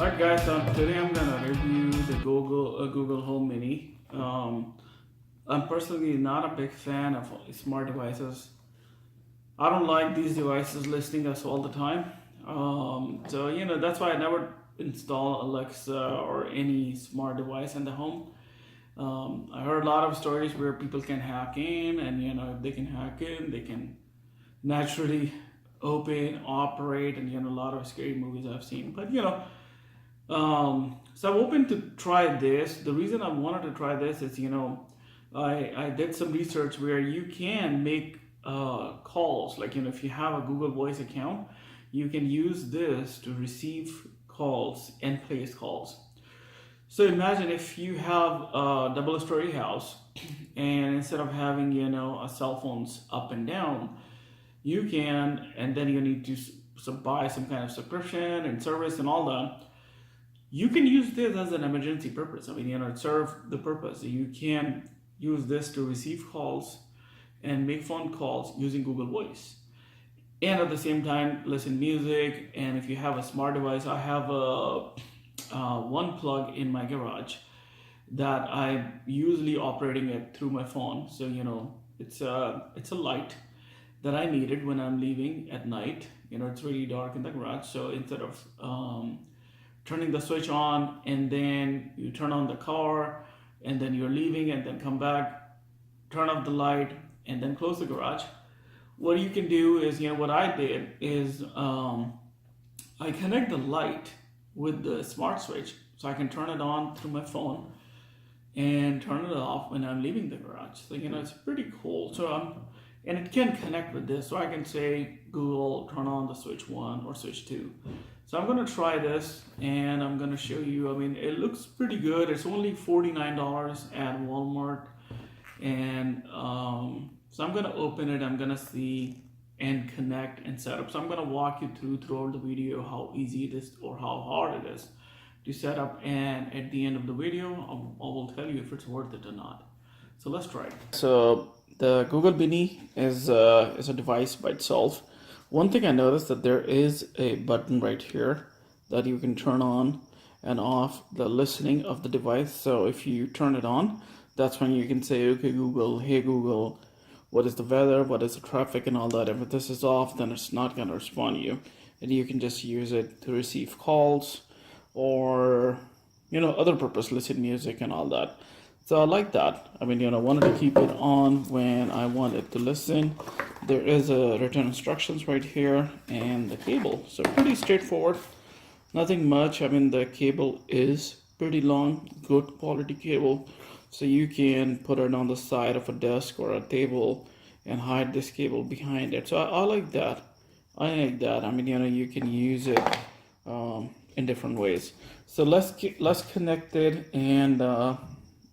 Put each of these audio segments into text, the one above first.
Alright guys, so today I'm gonna review the Google Home Mini. I'm personally not a big fan of smart devices. I don't like these devices listening us all the time. So that's why I never install Alexa or any smart device in the home. I heard a lot of stories where people can hack in, and if they can hack in, they can naturally open, operate, and a lot of scary movies I've seen. So I'm open to try this. The reason I wanted to try this is, I did some research where you can make calls. Like, if you have a Google Voice account, you can use this to receive calls and place calls. So imagine if you have a double-story house, and instead of having, a cell phones up and down, you can, and then you need to buy some kind of subscription and service and all that. You can use this as an emergency purpose. It serves the purpose. You can use this to receive calls and make phone calls using Google Voice. And at the same time, listen music. And if you have a smart device, I have one plug in my garage that I'm usually operating it through my phone. So, it's a light that I needed when I'm leaving at night. It's really dark in the garage. So instead of turning the switch on and then you turn on the car and then you're leaving and then come back, turn off the light and then close the garage, what you can do is, what I did is I connect the light with the smart switch so I can turn it on through my phone and turn it off when I'm leaving the garage. So, it's pretty cool. And it can connect with this. So I can say, Google, turn on the switch 1 or switch 2. So I'm going to try this and I'm going to show you. It looks pretty good. It's only $49 at Walmart. And so I'm going to open it. I'm going to see and connect and set up. So I'm going to walk you throughout the video how easy it is or how hard it is to set up. And at the end of the video, I will tell you if it's worth it or not. So let's try it. So the Google Mini is a device by itself. One thing I noticed that there is a button right here that you can turn on and off the listening of the device. So if you turn it on, that's when you can say, okay, Google, hey Google, what is the weather, what is the traffic and all that. If this is off, then it's not going to respond to you. And you can just use it to receive calls or, other purpose, listen music and all that. So I like that. I wanted to keep it on when I wanted to listen. There is a written instructions right here and the cable. So pretty straightforward. Nothing much. The cable is pretty long, good quality cable. So you can put it on the side of a desk or a table and hide this cable behind it. So I like that. You can use it in different ways. So let's connect it and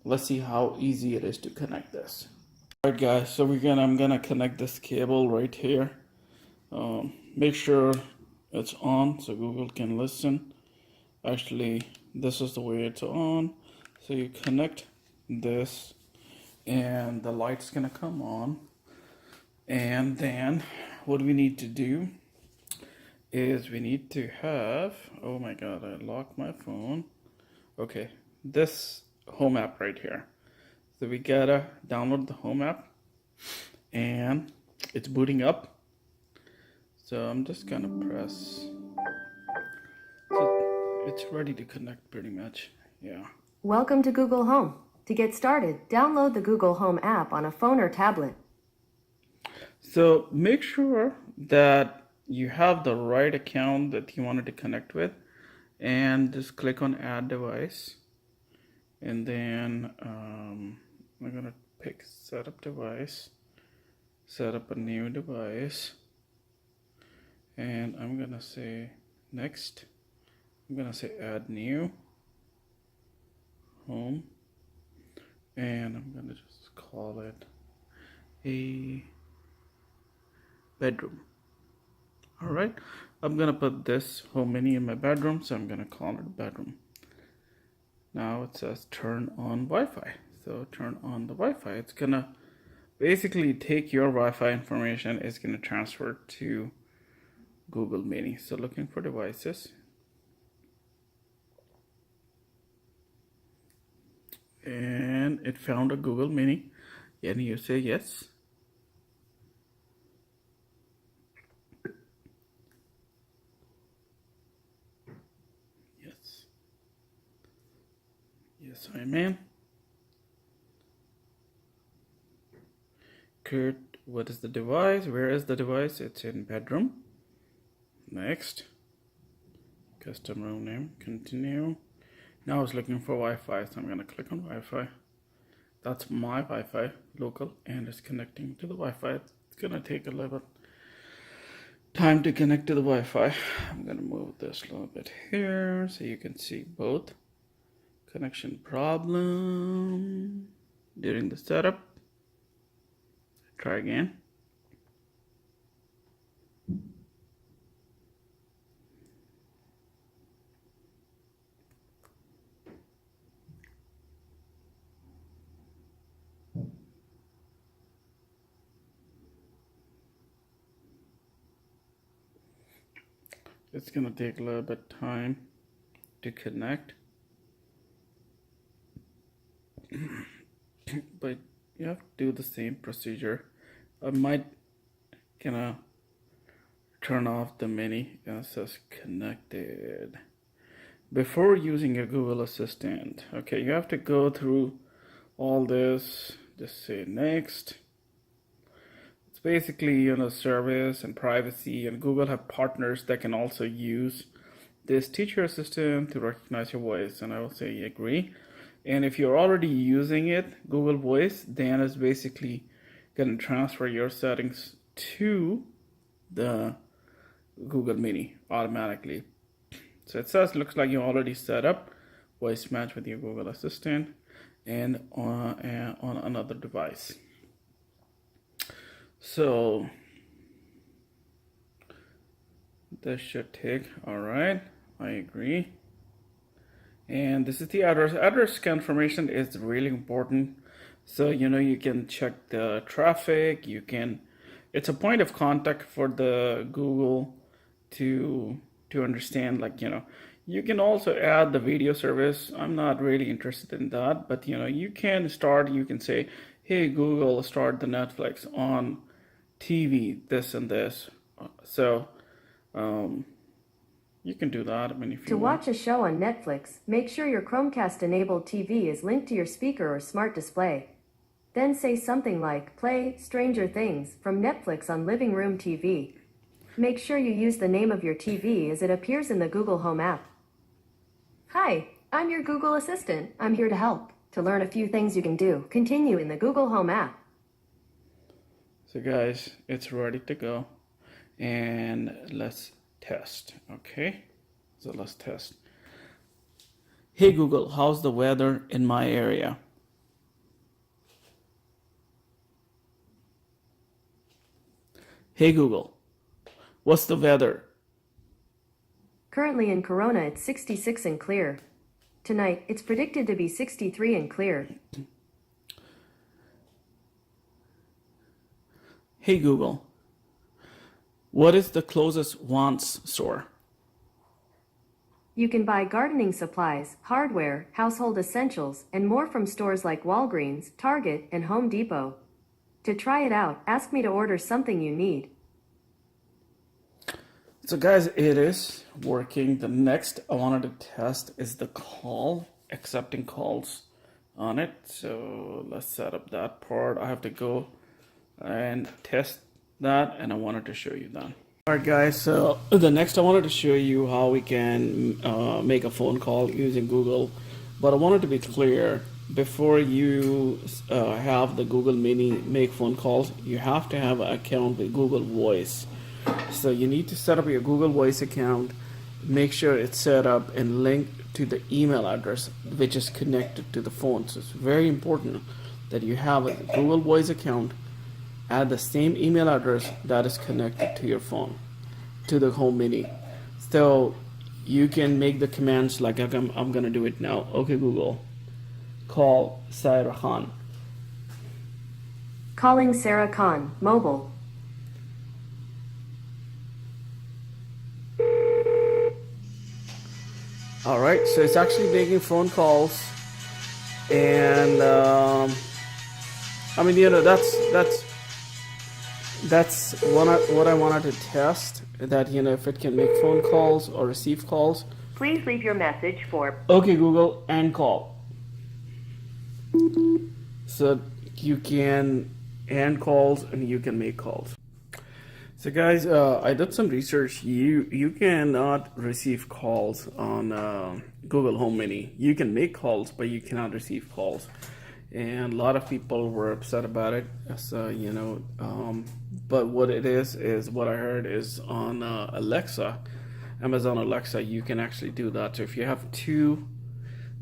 let's see how easy it is to connect this. Alright guys, so I'm gonna connect this cable right here. Make sure it's on so Google can listen. Actually, this is the way it's on. So you connect this and the light's gonna come on. And then what we need to do is we need to have, oh my god, I locked my phone. Okay, this home app right here. So we gotta download the home app and it's booting up. So I'm just gonna press. So it's ready to connect pretty much. Yeah. Welcome to Google Home. To get started, download the Google Home app on a phone or tablet. So make sure that you have the right account that you wanted to connect with and just click on add device. And then I'm gonna pick setup device, set up a new device, and I'm gonna say next. I'm gonna say add new home, and I'm gonna just call it a bedroom. All right, I'm gonna put this home mini in my bedroom, so I'm gonna call it bedroom. Now it says turn on Wi-Fi. So turn on the Wi-Fi. It's gonna basically take your Wi-Fi information. It's gonna transfer to Google Mini. So looking for devices. and it found a Google Mini, and you say yes. Yes. Yes, I'm in. Kurt, what is the device? Where is the device? It's in bedroom. Next. Custom room name. Continue. Now I was looking for Wi-Fi, so I'm gonna click on Wi-Fi. That's my Wi-Fi, local, and it's connecting to the Wi-Fi. It's gonna take a little bit time to connect to the Wi-Fi. I'm gonna move this a little bit here so you can see both. Connection problem during the setup. Try again. It's gonna take a little bit time to connect, but you have to do the same procedure. I might gonna turn off the mini and it says connected. Before using a Google Assistant, okay, you have to go through all this. Just say next. It's basically, service and privacy, and Google have partners that can also use this teacher assistant to recognize your voice, and I will say agree. And if you're already using it, Google Voice, then it's basically going to transfer your settings to the Google Mini automatically. So it says, looks like you already set up voice match with your Google Assistant and on another device. So this should take, all right, I agree. And this is the address. Address confirmation is really important. So, you can check the traffic. It's a point of contact for the Google to understand, you can also add the video service. I'm not really interested in that, but you can say, hey Google, start the Netflix on TV, this and this. So you can do that. If you To watch a show on Netflix, make sure your Chromecast-enabled TV is linked to your speaker or smart display. Then say something like, play Stranger Things from Netflix on Living Room TV. Make sure you use the name of your TV as it appears in the Google Home app. Hi, I'm your Google Assistant. I'm here to help. To learn a few things you can do, continue in the Google Home app. So guys, it's ready to go. And let's test, okay? So let's test. Hey Google, how's the weather in my area? Hey Google, what's the weather? Currently in Corona, it's 66 and clear. Tonight, it's predicted to be 63 and clear. Hey Google, what is the closest Vons store? You can buy gardening supplies, hardware, household essentials, and more from stores like Walgreens, Target, and Home Depot. To try it out, ask me to order something you need. So guys, it is working. The next I wanted to test is the call, accepting calls on it. So let's set up that part. I have to go and test that, and I wanted to show you that. All right guys, so the next I wanted to show you how we can make a phone call using Google, but I wanted to be clear, before you have the Google Mini make phone calls, you have to have an account with Google Voice. So you need to set up your Google Voice account, make sure it's set up and linked to the email address which is connected to the phone. So it's very important that you have a Google Voice account at the same email address that is connected to your phone, to the Home Mini. So you can make the commands like I'm gonna do it now. Okay Google, call Sarah Khan. Calling Sarah Khan, mobile. All right, so it's actually making phone calls And I mean, that's what I wanted to test. That if it can make phone calls or receive calls. Please leave your message for. Okay, Google, end call. So you can end calls and you can make calls. So guys, I did some research. You cannot receive calls on Google Home Mini. You can make calls, but you cannot receive calls. And a lot of people were upset about it. So but what it is what I heard is on Alexa, Amazon Alexa. You can actually do that. So if you have two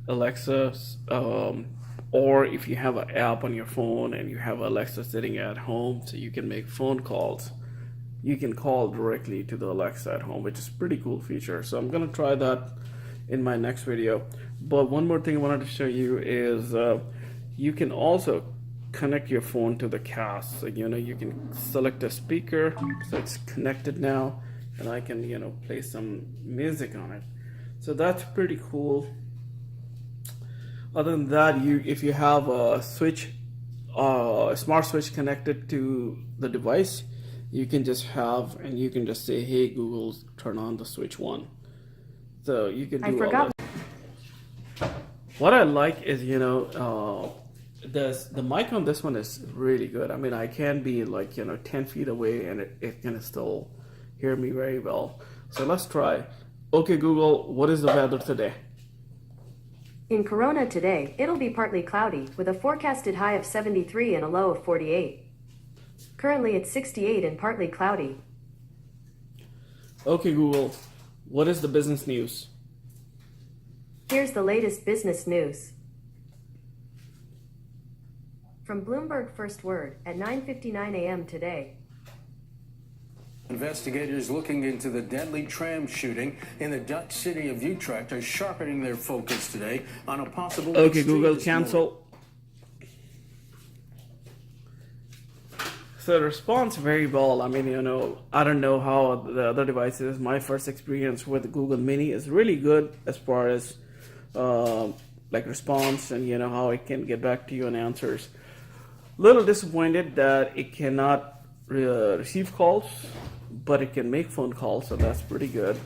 Alexas, or if you have an app on your phone and you have Alexa sitting at home, so you can make phone calls. You can call directly to the Alexa at home, which is a pretty cool feature. So I'm gonna try that in my next video. But one more thing I wanted to show you is you can also connect your phone to the cast. So you can select a speaker, so it's connected now, and I can play some music on it. So that's pretty cool. Other than that, if you have a switch, a smart switch connected to the device, you can just say, hey Google, turn on the switch 1. So you can do all that. What I like is the mic on this one is really good. I mean, I can be like 10 feet away and it can still hear me very well. So let's try. Okay Google, what is the weather today? In Corona today, it'll be partly cloudy with a forecasted high of 73 and a low of 48. Currently it's 68 and partly cloudy. Okay Google, what is the business news? Here's the latest business news. From Bloomberg First Word at 9:59 a.m. today. Investigators looking into the deadly tram shooting in the Dutch city of Utrecht are sharpening their focus today on a possible. Okay Google, cancel. So the response very well. I mean, I don't know how the other devices. My first experience with Google Mini is really good as far as like response and how it can get back to you and answers. Little disappointed that it cannot receive calls, but it can make phone calls, so that's pretty good.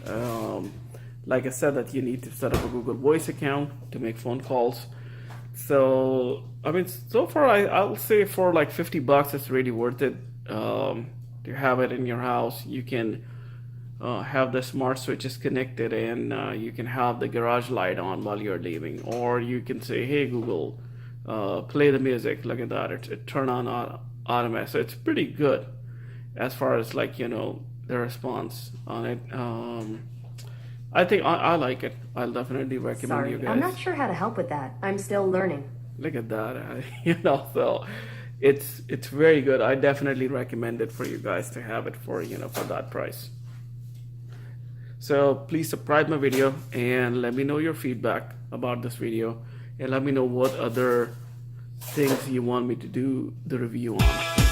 Like I said, that you need to set up a Google Voice account to make phone calls. So I mean, so far I'll say for like $50 it's really worth it to have it in your house. You can have the smart switches connected, and you can have the garage light on while you're leaving, or you can say, hey Google, play the music. Look at that, it turn on automatic. So it's pretty good as far as like the response on it. I think I like it. I'll definitely recommend you guys. I'm not sure how to help with that. I'm still learning. Look at that. So it's very good. I definitely recommend it for you guys to have it for for that price. So please subscribe my video and let me know your feedback about this video, and let me know what other things you want me to do the review on.